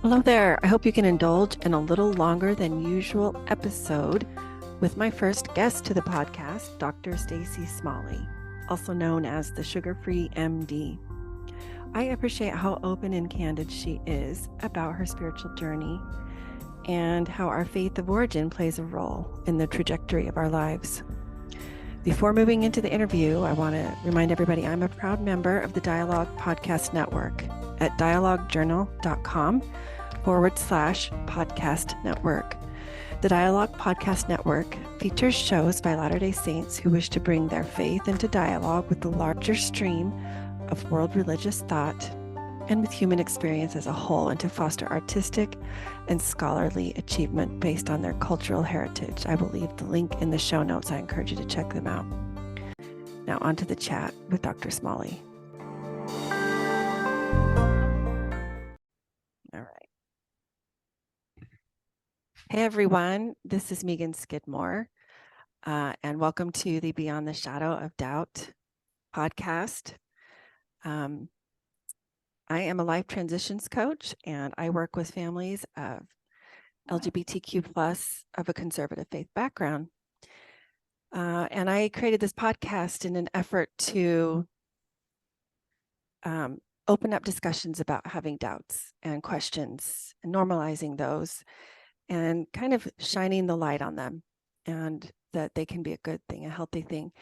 Hello there. I hope you can indulge in a little longer than usual episode with my first guest to the podcast, Dr. Stacy Smalley, also known as the Sugar-Free MD. I appreciate how open and candid she is about her spiritual journey and how our faith of origin plays a role in the trajectory of our lives. Before moving into the interview, I want to remind everybody I'm a proud member of the Dialogue Podcast Network at dialoguejournal.com/podcast network. The Dialogue Podcast Network features shows by Latter-day Saints who wish to bring their faith into dialogue with the larger stream of world religious thought and with human experience as a whole, and to foster artistic and scholarly achievement based on their cultural heritage. I will leave the link in the show notes. I encourage you to check them out. Now on to the chat with Dr. Smalley. All right. Hey everyone, this is Megan Skidmore, and welcome to the Beyond the Shadow of Doubt podcast. I am a life transitions coach, and I work with families of LGBTQ plus of a conservative faith background. And I created this podcast in an effort to open up discussions about having doubts and questions and normalizing those and kind of shining the light on them, and that they can be a good thing, a healthy thing.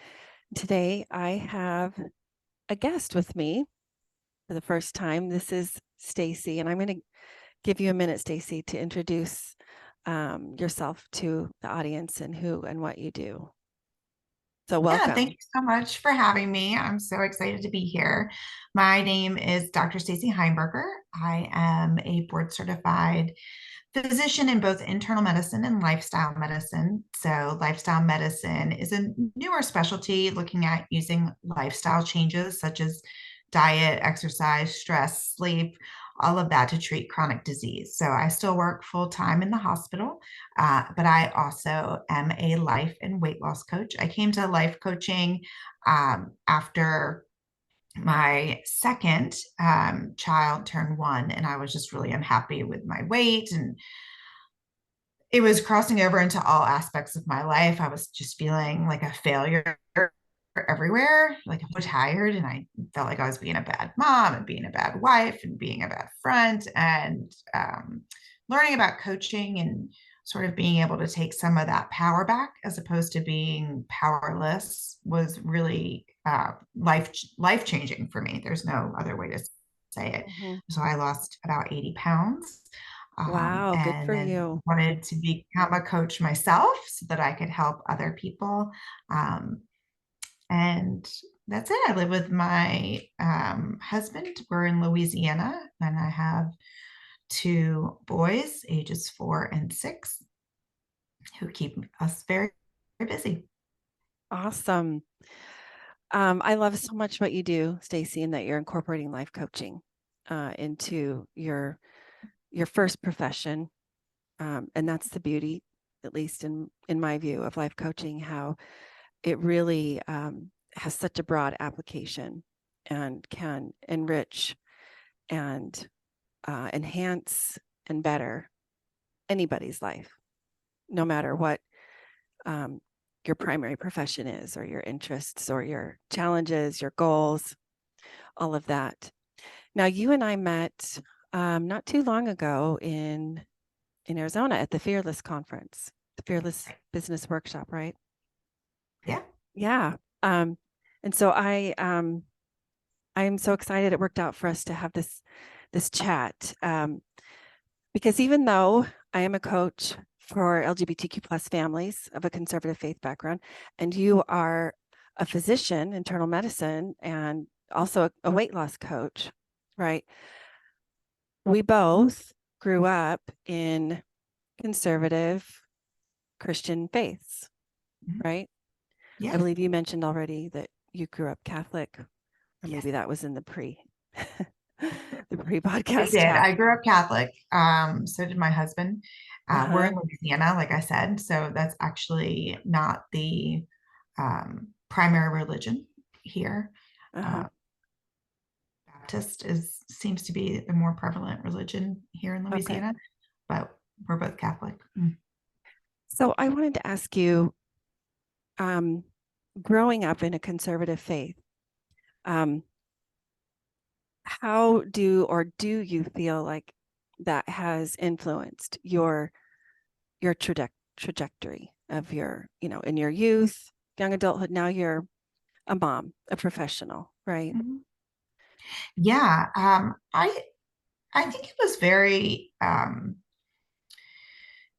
Today, I have a guest with me for the first time. This is Stacy, and I'm going to give you a minute, Stacy, to introduce yourself to the audience and who and what you do. So Yeah, thank welcome. you so much for having me. I'm so excited to be here. My name is Dr. Stacy Heimburger. I am a board certified physician in both internal medicine and lifestyle medicine. So, lifestyle medicine is a newer specialty looking at using lifestyle changes such as diet, exercise, stress, sleep, all of that to treat chronic disease. So, I still work full time in the hospital, but I also am a life and weight loss coach. I came to life coaching after my second child turned one, and I was just really unhappy with my weight, and it was crossing over into all aspects of my life. I was just feeling like a failure everywhere. Like I was tired, and I felt like I was being a bad mom and being a bad wife and being a bad friend. And learning about coaching and sort of being able to take some of that power back as opposed to being powerless was really life changing for me. There's no other way to say it. Mm-hmm. So I lost about 80 pounds, Wow, good and for then you. wanted to become a coach myself so that I could help other people. Um, and that's it. I live with my husband. We're in Louisiana, and I have two boys, ages 4 and 6, who keep us very, very busy. Awesome. I love so much what you do, Stacy, and that you're incorporating life coaching into your first profession. And that's the beauty, at least in my view, of life coaching, how it really has such a broad application and can enrich and enhance and better anybody's life, no matter what your primary profession is, or your interests, or your challenges, your goals, all of that. Now, you and I met not too long ago in Arizona at the Fearless Conference, the Fearless Business Workshop, right? Yeah. Yeah. And so I'm so excited it worked out for us to have this chat, because even though I am a coach for LGBTQ plus families of a conservative faith background, and you are a physician, internal medicine, and also a weight loss coach, right? We both grew up in conservative Christian faiths, Mhm. right? I Yes. believe you mentioned already that you grew up Catholic, or Yes. maybe that was in the the I pre-podcast did. chat. I grew up Catholic. So did my husband. We're Uh-huh. in Louisiana, like I said. So that's actually not the primary religion here. Uh-huh. Uh, Baptist seems to be the more prevalent religion here in Okay. Louisiana, but we're both Catholic. Mm. So I wanted to ask you, growing up in a conservative faith, um, how do you feel like that has influenced your trajectory of your, in your youth, young adulthood? Now you're a mom, a professional, right? Mhm. Yeah, I think it was very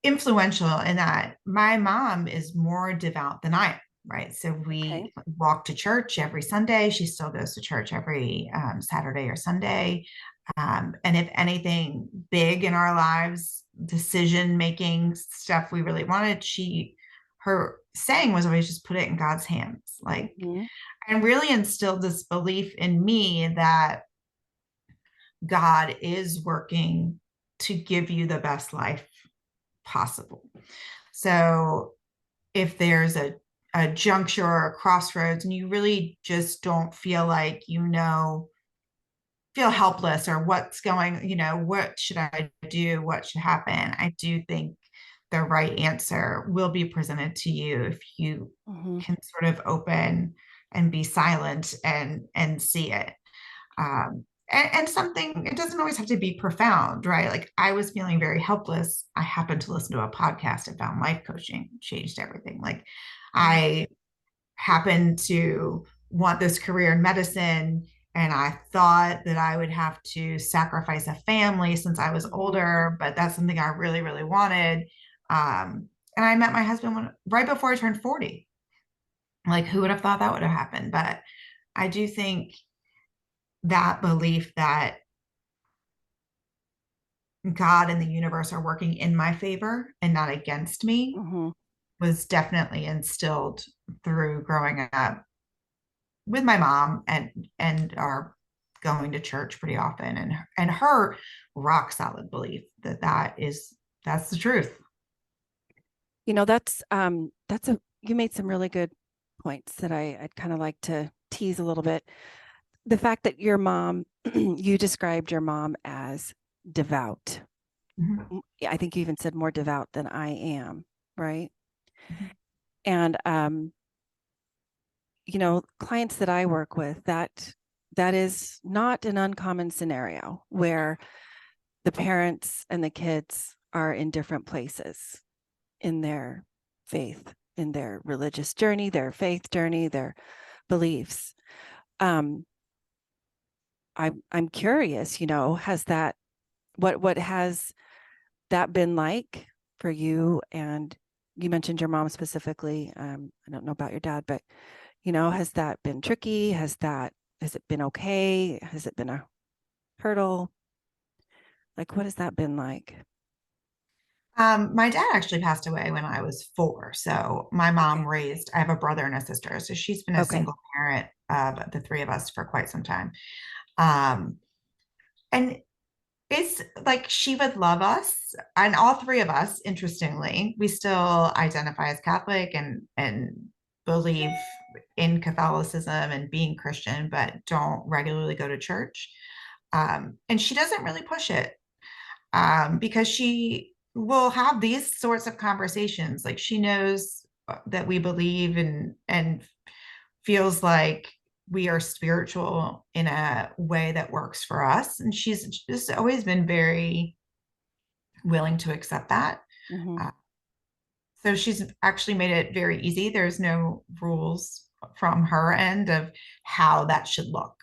influential in that my mom is more devout than I am, right? So Okay. we walk to church every Sunday. She still goes to church every Saturday or Sunday. And if anything big in our lives, decision making stuff we really wanted, her saying was always just put it in God's hands. Like, Hmm. and really instilled this belief in me that God is working to give you the best life possible. So if there's a juncture or a crossroads and you really just don't feel like feel helpless or what's going, what should I do? What should happen? I do think the right answer will be presented to you if you Hmm. can sort of open and be silent and see it. And something, it doesn't always have to be profound, right? Like I was feeling very helpless. I happened to listen to a podcast about life coaching, changed everything. Like Right. I happened to want this career in medicine, and I thought that I would have to sacrifice a family since I was Hmm. older, but that's something I really, really wanted. And I met my husband right before I turned 40. Like, who would have thought that would have happened? But I do think that belief that God and the universe are working in my favor and not against me Hmm. was definitely instilled through growing up with my mom and our going to church pretty often, and her rock solid belief that that's the truth. That's a you made some really good points that I'd kind of like to tease a little bit. The fact that your mom, you described your mom as devout. Mhm. Yeah, I think you even said more devout than I am, right? And clients that I work with, that is not an uncommon scenario where the parents and the kids are in different places in their faith, in their religious journey, their faith journey, their beliefs. Um, I'm curious, has that what has that been like for you? And you mentioned your mom specifically. I don't know about your dad, but has that been tricky? Has it been okay? Has it been a hurdle? Like, what has that been like? My dad actually passed away when I was 4. So my mom Okay. raised, I have a brother and a sister. So she's been a Okay. single parent of the three of us for quite some time. Um, and it's like she would love us, and all three of us, interestingly, we still identify as Catholic and believe in Catholicism and being Christian, but don't regularly go to church. And she doesn't really push it because she will have these sorts of conversations. Like she knows that we believe and feels like we are spiritual in a way that works for us. And she's just always been very willing to accept that. Hmm. Uh, so she's actually made it very easy. There's no rules from her end of how that should look.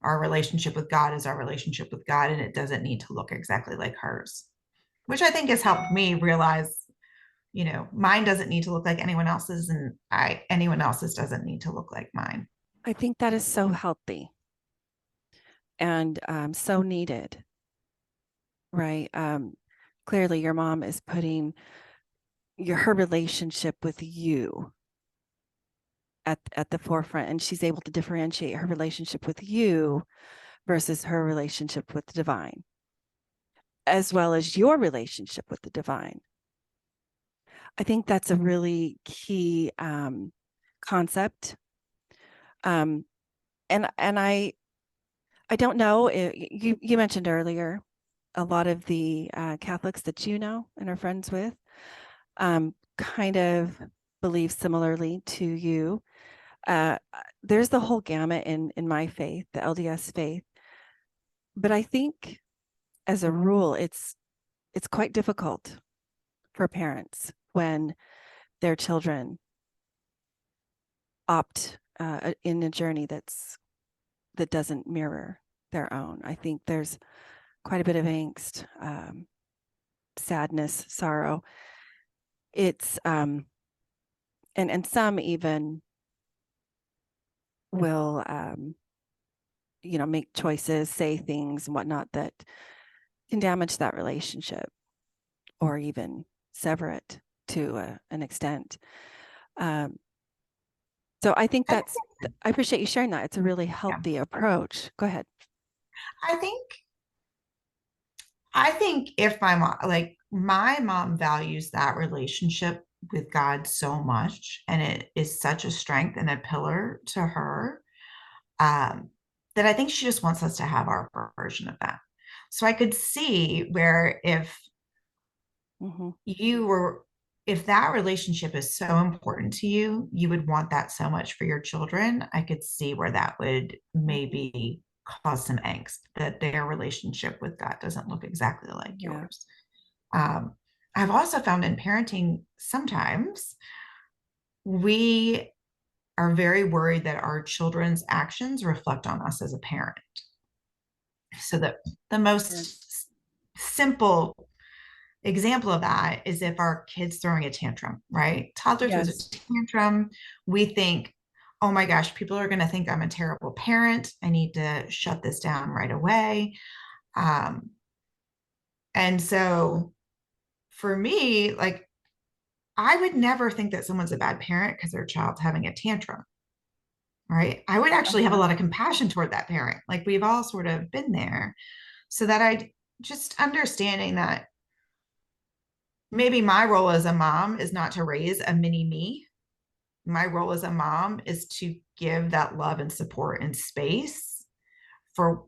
Our relationship with God is our relationship with God, and it doesn't need to look exactly like hers, which I think has helped me realize, mine doesn't need to look like anyone else's, and anyone else's doesn't need to look like mine. I think that is so healthy and so needed, right? Clearly, your mom is putting her relationship with you at the forefront, and she's able to differentiate her relationship with you versus her relationship with the divine, as well as your relationship with the divine. I think that's a really key concept. Um, and I don't know. You mentioned earlier a lot of the Catholics that you know and are friends with kind of believe similarly to you. There's the whole gamut in my faith, the LDS faith. But I think as a rule, it's quite difficult for parents when their children opt in a journey that doesn't mirror their own. I think there's quite a bit of angst, sadness, sorrow. It's and some even will make choices, say things and whatnot that can damage that relationship or even sever it to an extent. So I think I think, I appreciate you sharing that. It's a really yeah. healthy approach. Go ahead. I think I think if my mom values that relationship with God so much, and it is such a strength and a pillar to her, um, that I think she just wants us to have our version of that. So I could see where Mm-hmm. you were, if that relationship is so important to you, you would want that so much for your children. I could see where that would Mm-hmm. maybe cause some angst that their relationship with God doesn't look exactly like Yeah. yours. Um, I've also found in parenting, sometimes we are very worried that our children's actions reflect on us as a parent. So that the Yeah. most simple example of that is if our kid's throwing a tantrum, right? Toddler throws a Yes. tantrum, we think, oh my gosh, people are going to think I'm a terrible parent. I need to shut this down right away. Um, and so for me, like, I would never think that someone's a bad parent because their child's having a tantrum, right? I would actually have a Uh-huh. lot of compassion toward that parent. Like, we've all sort of been there. So that I just understanding that maybe my role as a mom is not to raise a mini me. My role as a mom is to give that love and support and space for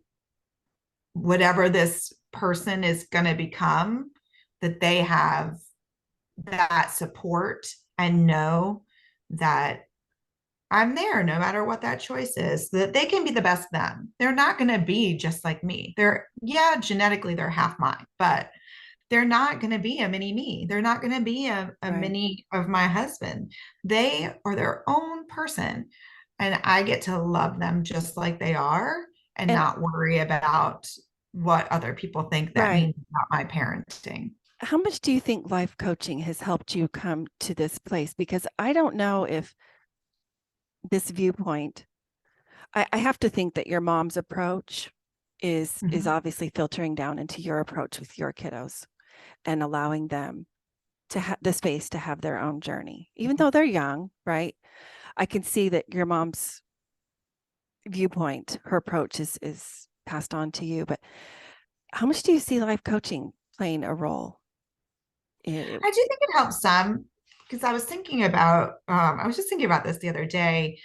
whatever this person is going to become, that they have that support and know that I'm there no matter what that choice is, so that they can be the best them. They're not going to be just like me. They're, yeah, genetically they're half mine, but they're not going to be a mini me. They're not going to be a Right. mini of my husband. They are their own person. And I get to love them just like they are and And not worry about what other people think that right. means about my parenting. How much do you think life coaching has helped you come to this place? Because I don't know if this viewpoint, I have to think that your mom's approach is Mhm. obviously filtering down into your approach with your kiddos and allowing them to have the space to have their own journey, even though they're young, right? I can see that your mom's viewpoint, her approach is passed on to you. But how much do you see life coaching playing a role? I do think it helps some because I was just thinking about this the other day.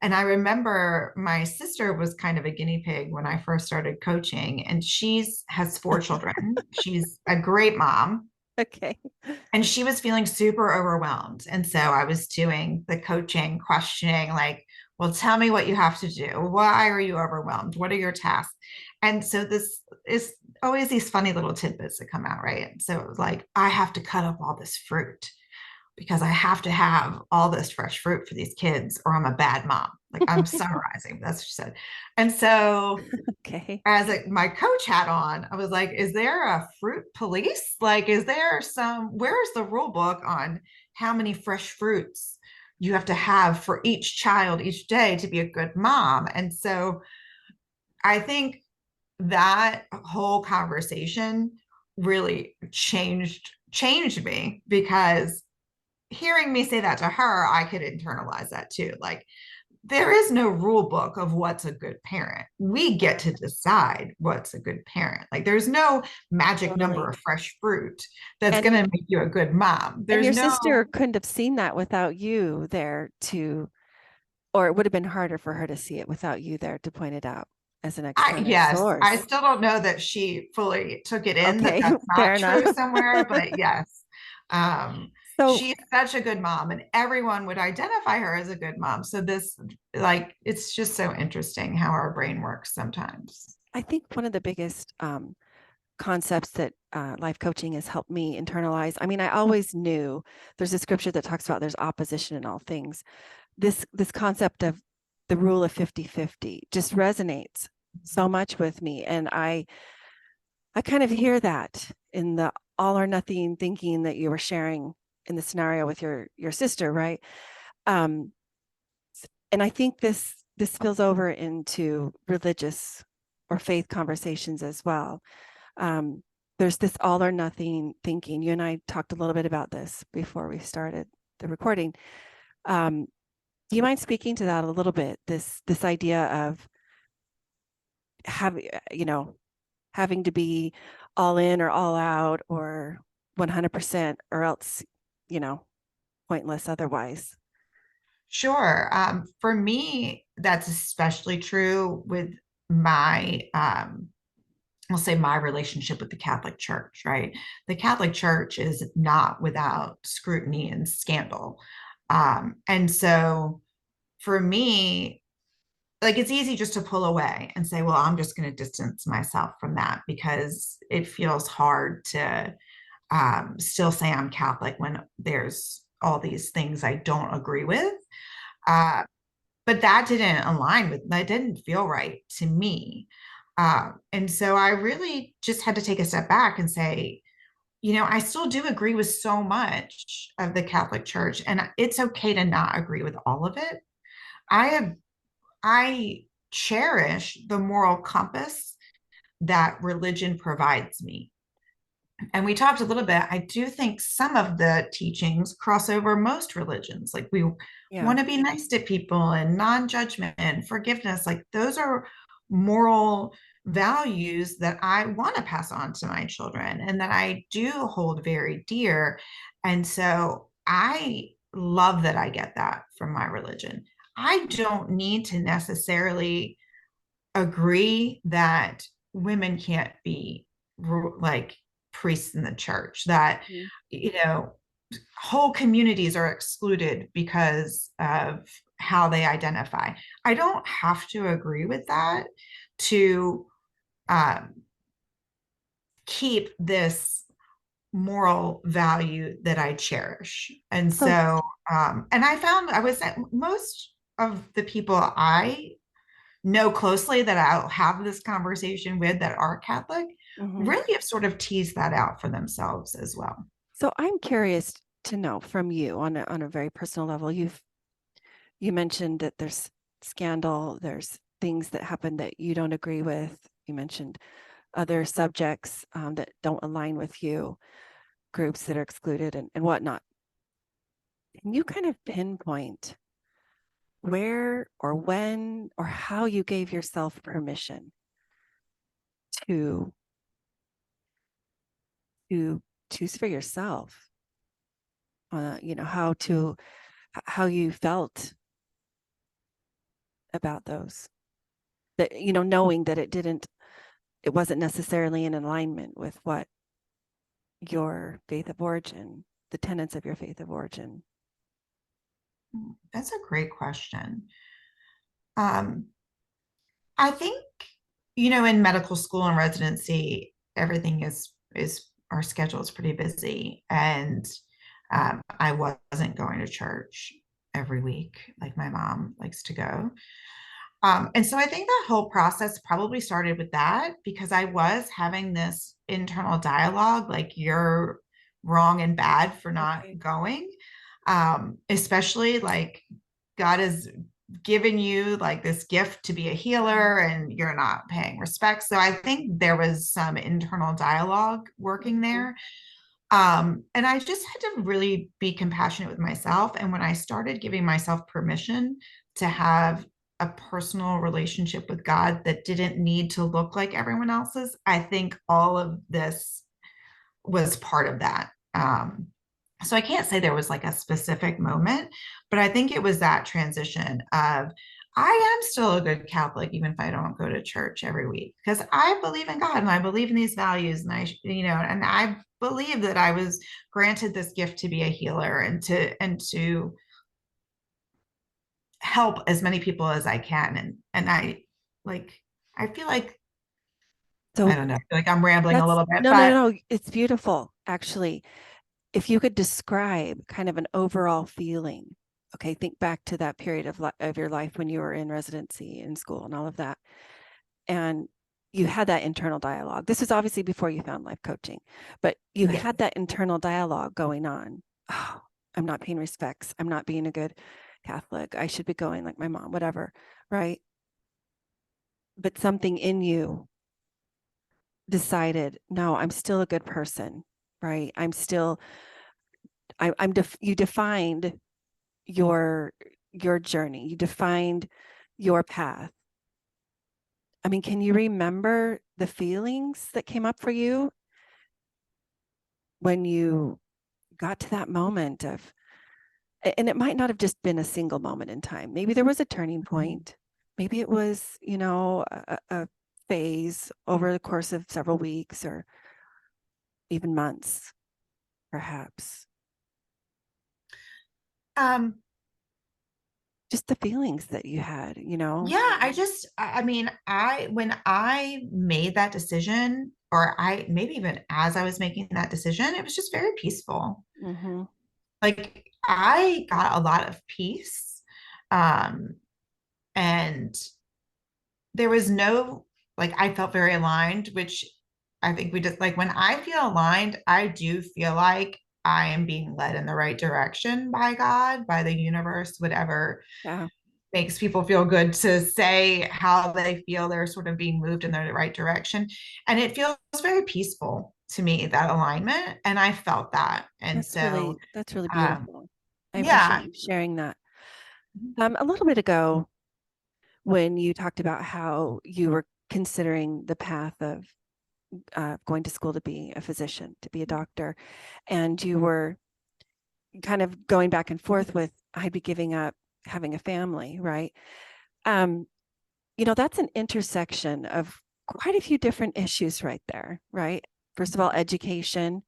And I remember my sister was kind of a guinea pig when I first started coaching, and she's has 4 children. She's a great mom, Okay. and she was feeling super overwhelmed. And so I was doing the coaching, questioning, like, well, tell me what you have to do. Why are you overwhelmed? What are your tasks? And so this is always these funny little tidbits that come out, right? And so it was like, I have to cut up all this fruit because I have to have all this fresh fruit for these kids or I'm a bad mom. Like, I'm summarizing, that's what she said. And so Okay. as my coach hat on, I was like, is there a fruit police? Like, where's the rule book on how many fresh fruits you have to have for each child each day to be a good mom? And so I think that whole conversation really changed me, because hearing me say that to her, I could internalize that too. Like, there is no rule book of what's a good parent. We get to decide what's a good parent. Like, there's no magic number Totally. of fresh fruit that's And going to make you a good mom. and There's your no, sister couldn't have seen that without you there to, or it would have been harder for her to see it without you there to point it out. as an I external yes, I source. still don't know that she fully took it in that Okay, that's fair not enough. true somewhere, but yes. So She's such a good mom and everyone would identify her as a good mom. So this like it's just so interesting how our brain works sometimes. I think one of the biggest concepts that life coaching has helped me internalize. I mean, I always knew there's a scripture that talks about there's opposition in all things. This concept of the rule of 50-50 just resonates so much with me. And I kind of hear that in the all or nothing thinking that you were sharing in the scenario with your sister, right? Um, and I think this spills over into religious or faith conversations as well. Um, there's this all or nothing thinking. You and I talked a little bit about this before we started the recording. Um, do you mind speaking to that a little bit? This idea of having, having to be all in or all out or 100% or else, you know, pointless otherwise. Sure. For me, that's especially true with my I'll say my relationship with the Catholic Church, right? The Catholic Church is not without scrutiny and scandal. And so for me, like it's easy just to pull away and say, well, I'm just going to distance myself from that because it feels hard to still say I'm Catholic when there's all these things I don't agree with. Uh, but that didn't align with, that didn't feel right to me. And so I really just had to take a step back and say, I still do agree with so much of the Catholic Church, and it's okay to not agree with all of it. I have, I cherish the moral compass that religion provides me. And we talked a little bit. I do think some of the teachings cross over most religions. Like we Yeah. want to be nice to people and non-judgment and forgiveness. Like those are moral values that I want to pass on to my children and that I do hold very dear. And so I love that I get that from my religion. I don't need to necessarily agree that women can't be like priests in the church, that, Mhm. you know, whole communities are excluded because of how they identify. I don't have to agree with that to um, keep this moral value that I cherish. And So, so, and I found I was at most of the people I know closely that I'll have this conversation with that are Catholic mhm. really have sort of teased that out for themselves as well. So I'm curious to know from you on a very personal level. You mentioned that there's scandal, there's things that happen that you don't agree with. You mentioned other subjects that don't align with you, groups that are excluded and whatnot. Can you kind of pinpoint where or when or how you gave yourself permission to to choose for yourself? How you felt about those. That knowing that it wasn't necessarily in alignment with what your faith of origin, the tenets of your faith of origin. That's a great question. Um, I think, in medical school and residency, everything is our schedule is pretty busy, and I wasn't going to church every week like my mom likes to go. And so I think that whole process probably started with that because I was having this internal dialogue like you're wrong and bad for not Okay. going. Especially like God has given you like this gift to be a healer and you're not paying respect. So I think there was some internal dialogue working Mhm. there. And I just had to really be compassionate with myself. And when I started giving myself permission to have a personal relationship with God that didn't need to look like everyone else's, I think all of this was part of that. So I can't say there was like a specific moment, but I think it was that transition of I am still a good Catholic, even if I don't go to church every week, because I believe in God and I believe in these values. And and I believe that I was granted this gift to be a healer and to help as many people as I can. And like, I feel like, I So don't know, I feel like I'm rambling a that's little bit, no, no, but no, no. It's beautiful, actually. If you could describe kind of an overall feeling, okay, think back to that period of your life when you were in residency in school and all of that, and you had that internal dialogue. This was obviously before you found life coaching, but you yeah. had that internal dialogue going on. Oh, I'm not paying respects. I'm not being a good Catholic. I should be going like my mom, whatever, right? But something in you decided, no, I'm still a good person, right? I'm still, you defined your your journey. You defined your path. I mean, can you remember the feelings that came up for you when you got to that moment of, and it might not have just been a single moment in time. Maybe there was a turning point. Maybe it was, a phase over the course of several weeks or even months, perhaps. Um, Just the feelings that you had. yeah, I mean, when I made that decision, or I maybe even as I was making that decision, it was just very peaceful. Hmm. Like I got a lot of peace. Um, and there was no, like, I felt very aligned, which I think we just like when I feel aligned, I do feel like I am being led in the right direction by God, by the universe, whatever Yeah, makes people feel good to say how they feel they're sort of being moved in the right direction. And it feels very peaceful to me, that alignment. And I felt that. And so, that's really um, beautiful. I appreciate yeah. you sharing that. A little bit ago, when you talked about how you were considering the path of going to school to be a physician, to be a doctor, and you were kind of going back and forth with, I'd be giving up having a family, right? Um, that's an intersection of quite a few different issues right there, right? First of all, education,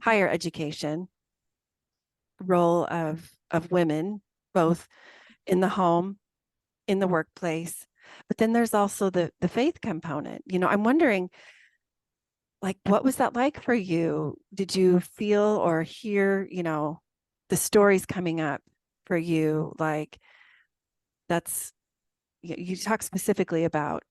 higher education, role of women, both in the home, in the workplace. But then there's also the faith component. I'm wondering, like, what was that like for you? Did you feel or hear, the stories coming up for you? Like, that's, you talk specifically about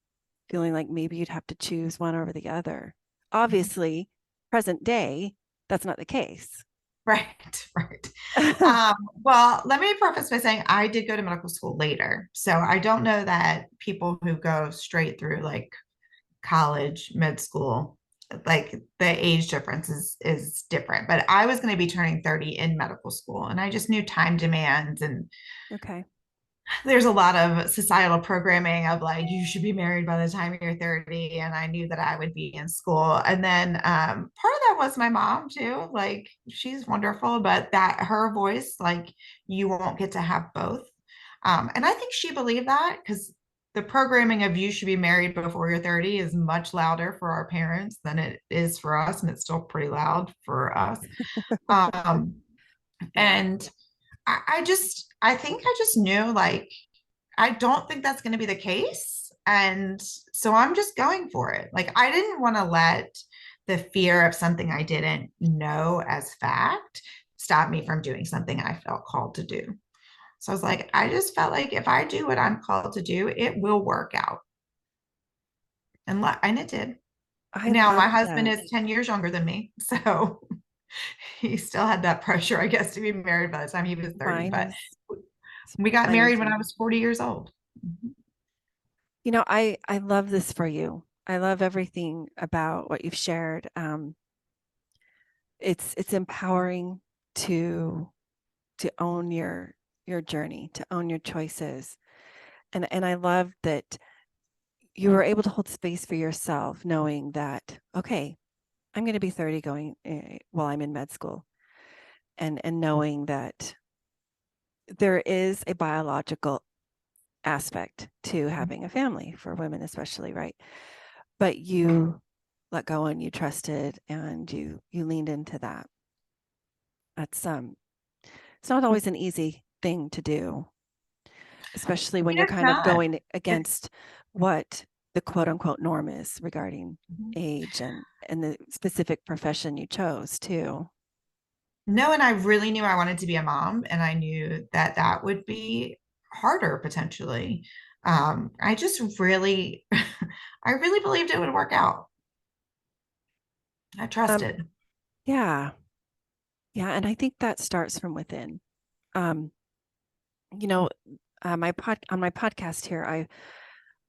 feeling like maybe you'd have to choose one over the other. Obviously, present day, that's not the case. Right, right. Um, well, let me preface by saying I did go to medical school later. So I don't know that people who go straight through like college, med school, like the age difference is different. But I was going to be turning 30 in medical school, and I just knew time demands and Okay. there's a lot of societal programming of like you should be married by the time you're 30, and I knew that I would be in school. And then part of that was my mom too, like she's wonderful, but that her voice, like, you won't get to have both. And I think she believed that because the programming of you should be married before you're 30 is much louder for our parents than it is for us, and it's still pretty loud for us. um, Yeah. and I think I just knew, like, I don't think that's going to be the case. And so I'm just going for it. Like, I didn't want to let the fear of something I didn't know as fact stop me from doing something I felt called to do. So I was like, I just felt like if I do what I'm called to do, it will work out. And it did. I Now, love my husband that. is 10 years younger than me. So he still had that pressure, I guess, to be married by the time he was 30. Mine But is we got mine married is when I young. was 40 years old. I love this for you. I love everything about what you've shared. It's empowering to to own your journey, to own your choices. And I love that you were able to hold space for yourself, knowing that, okay, I'm going to be 30 going while I'm in med school, and knowing that there is a biological aspect to having a family for women, especially, right? But you let go and you trusted and you leaned into that. That's it's not always an easy thing to do, especially when you're It's kind of not. going It's against what the quote unquote norm is regarding age and the specific profession you chose too. no, and I really knew I wanted to be a mom, and I knew that that would be harder potentially. I just really, I really believed it would work out. I Um, trusted. yeah, yeah, and I think that starts from within. Um, you know, on my podcast here,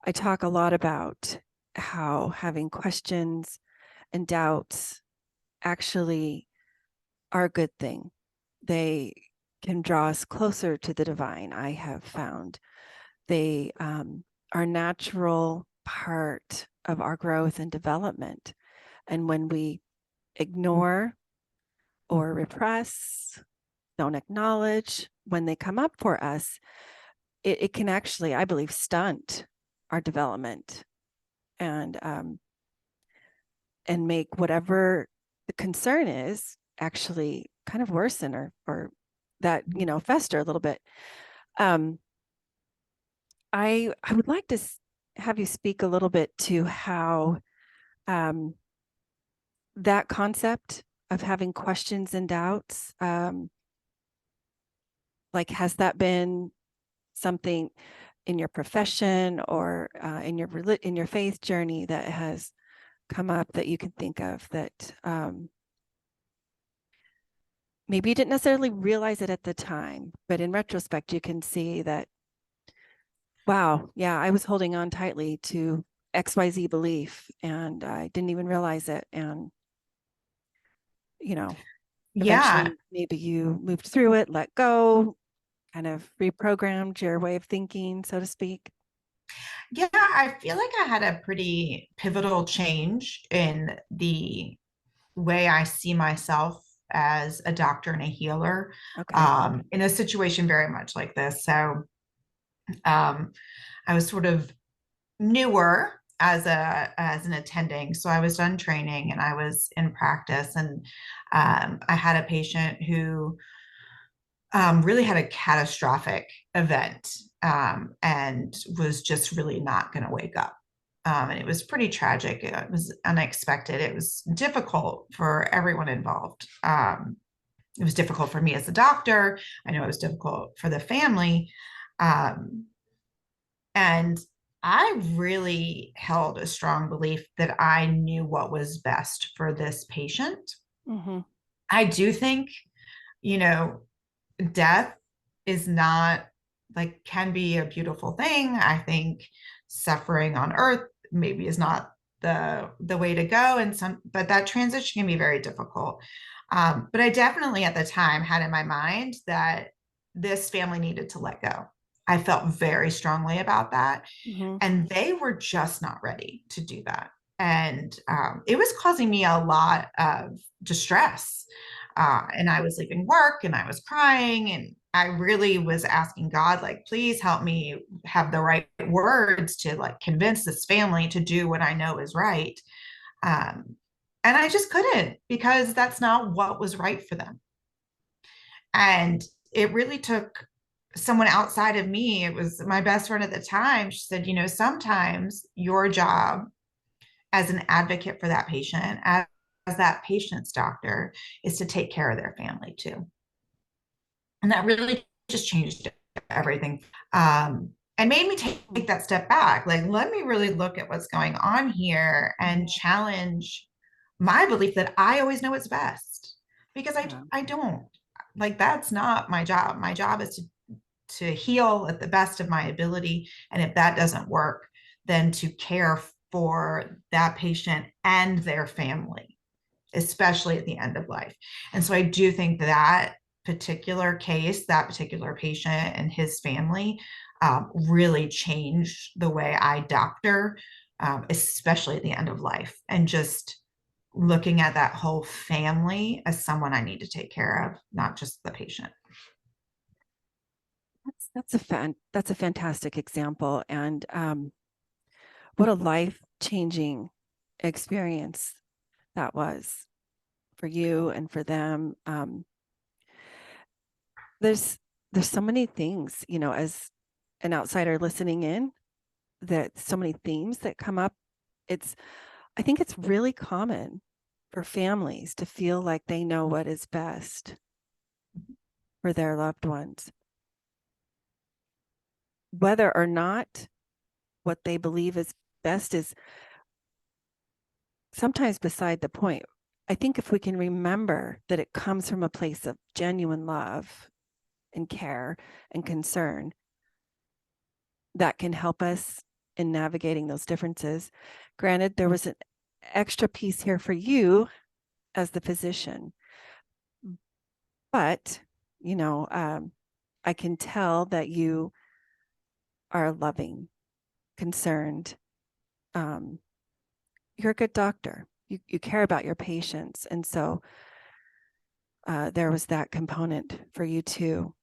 I talk a lot about how having questions and doubts actually are a good thing. They can draw us closer to the divine. I have found they are natural part of our growth and development. And when we ignore or repress, don't acknowledge when they come up for us, it can actually, I believe, stunt our development and and make whatever the concern is actually kind of worsen or that fester a little bit. Um, I would like to have you speak a little bit to how um, that concept of having questions and doubts, like has that been something in your profession or in your faith journey that has come up that you can think of that maybe you didn't necessarily realize it at the time, but in retrospect, you can see that, wow, yeah, I was holding on tightly to XYZ belief and I didn't even realize it. And, you know, Yeah. eventually maybe you moved through it, let go, kind of reprogrammed your way of thinking, so to speak. Yeah, I feel like I had a pretty pivotal change in the way I see myself as a doctor and a healer, Okay. in a situation very much like this. So um, I was sort of newer as an attending, so I was done training and I was in practice, and I had a patient who really had a catastrophic event, and was just really not going to wake up. And it was pretty tragic. It was unexpected. It was difficult for everyone involved. It was difficult for me as a doctor. I know it was difficult for the family. Um, and I really held a strong belief that I knew what was best for this patient. Mm-hmm. I do think, you know, death is not like can be a beautiful thing. I think suffering on earth maybe is not the way to go, and some but that transition can be very difficult. But I definitely at the time had in my mind that this family needed to let go. I felt very strongly about that, Mm-hmm. and they were just not ready to do that. And it was causing me a lot of distress. And I was leaving work and I was crying, and I really was asking God, like, please help me have the right words to like convince this family to do what I know is right. Um, and I just couldn't, because that's not what was right for them. And it really took someone outside of me. It was my best friend at the time. She said, sometimes your job as an advocate for that patient, as that patient's doctor, is to take care of their family too. And that really just changed everything. And made me take that step back. Like, let me really look at what's going on here and challenge my belief that I always know what's best, because Yeah. I don't. Like, that's not my job. My job is to heal at the best of my ability. And if that doesn't work, then to care for that patient and their family, especially at the end of life. And so I do think that particular case, that particular patient and his family, really changed the way I doctor, especially at the end of life, and just looking at that whole family as someone I need to take care of, not just the patient. That's a fantastic example, and what a life-changing experience that was for you and for them. There's there's so many things, as an outsider listening in, that so many themes that come up. I think it's really common for families to feel like they know what is best for their loved ones, whether or not what they believe is best is sometimes beside the point. I think if we can remember that it comes from a place of genuine love and care and concern, that can help us in navigating those differences. Granted, there was an extra piece here for you as the physician, but I can tell that you are loving, concerned. You're a good doctor. You care about your patients, and so there was that component for you too,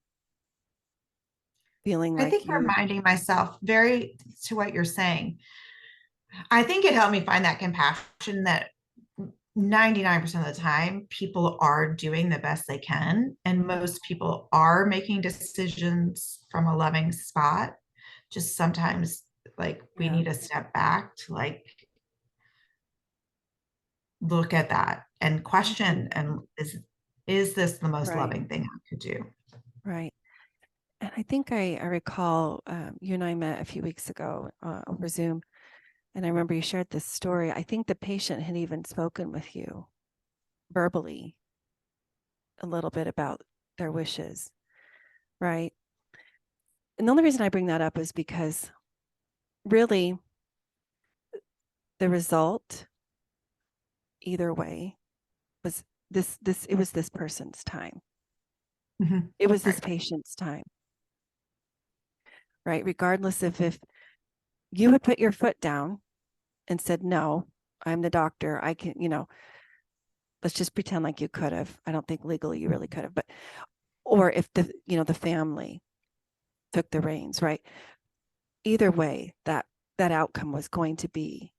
feeling I like think reminding myself very to what you're saying, I think it helped me find that compassion that 99% of the time people are doing the best they can. And most people are making decisions from a loving spot. Just sometimes, like, we yeah, need a step back to, like, look at that and mhm, question, and is this the most right, loving thing I could do? right. And I think I recall you and I met a few weeks ago over Zoom, and I remember you shared this story. I think the patient had even spoken with you verbally a little bit about their wishes, right? And the only reason I bring that up is because really the result, either way, was this it was this person's time. Mhm. It was this Right. patient's time, right? Regardless of if you had put your foot down and said, no, I'm the doctor. I can, let's just pretend like you could have. I don't think legally you really could have, but or if the family took the reins, right? Either way, that outcome was going to be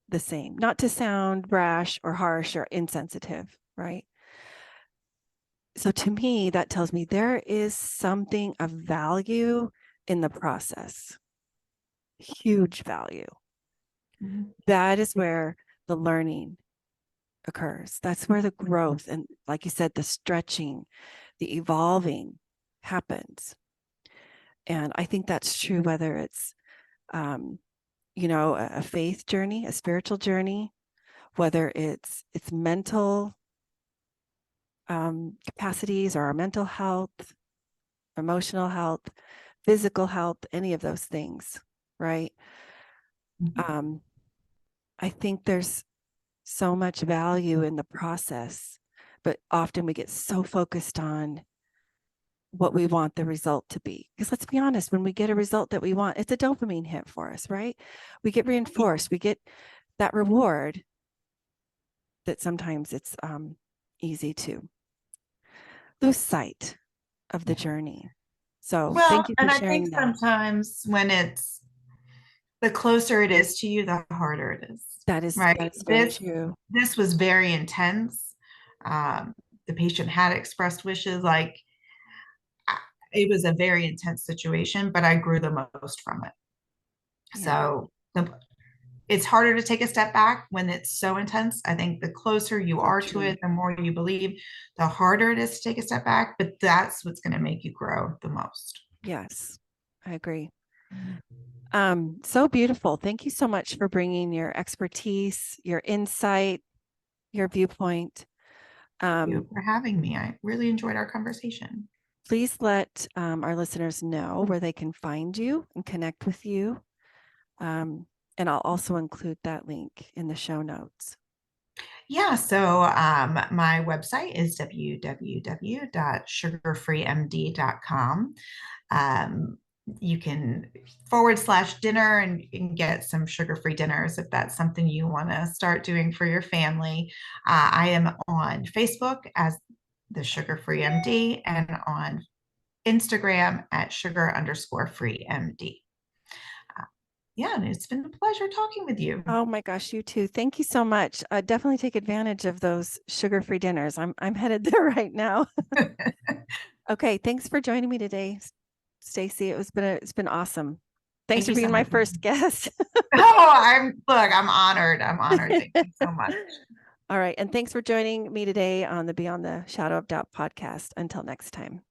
the same. Not to sound brash or harsh or insensitive, right? So to me, that tells me there is something of value in the process, huge value. Mhm. That is where the learning occurs. That's where the growth and, like you said, the stretching, the evolving happens. And I think that's true whether it's, um, a faith journey, a spiritual journey, whether it's mental capacities or our mental health, emotional health, physical health, any of those things, right? Mhm. Um, I think there's so much value in the process, but often we get so focused on what we want the result to be. Because let's be honest, when we get a result that we want, it's a dopamine hit for us, right? We get reinforced, we get that reward that sometimes it's easy to lose sight of the Yeah. journey. So thank Well, you for and I think sharing that. sometimes when it's the closer it is to you, the harder it is, right? That is very This true. this was very intense. Um, the patient had expressed wishes, like, it was a very intense situation, but I grew the most from it. Yeah, So it's harder to take a step back when it's so intense. I think the closer you so are to true. it, the more you believe, the harder it is to take a step back. But that's what's going to make you grow the most. Yes, I agree. So beautiful. Thank you so much for bringing your expertise, your insight, your viewpoint. Thank you Um, for having me. I really enjoyed our conversation. please let our listeners know where they can find you and connect with you. Um, and I'll also include that link in the show notes. Yeah, so my website is www.sugarfreemd.com. Um, you can /dinner and you can get some sugar-free dinners if that's something you want to start doing for your family. I am on Facebook as the Sugar Free MD and on Instagram at sugar_free MD. Yeah, and it's been a pleasure talking with you. Oh my gosh, you too. Thank you so much. Definitely take advantage of those sugar-free dinners. I'm headed there right now. Okay, thanks for joining me today, Stacy. It's been awesome. Thanks Thank for you so being my much. first guest. Oh, I'm honored. I'm honored. Thank you so much. All right, and thanks for joining me today on the Beyond the Shadow of Doubt podcast. Until next time.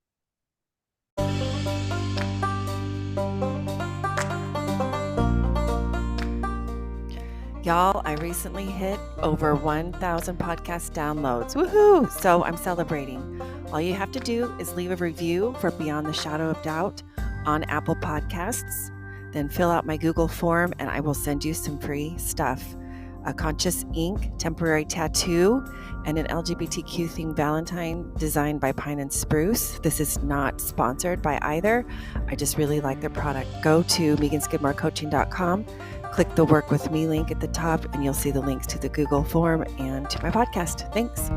Y'all, I recently hit over 1,000 podcast downloads. Woohoo! So I'm celebrating. All you have to do is leave a review for Beyond the Shadow of Doubt on Apple Podcasts. Then fill out my Google form and I will send you some free stuff. A conscious ink temporary tattoo and an LGBTQ themed Valentine designed by Pine and Spruce. This is not sponsored by either. I just really like their product. Go to meganskidmorecoaching.com. Click the Work With Me link at the top, and you'll see the links to the Google form and to my podcast. Thanks.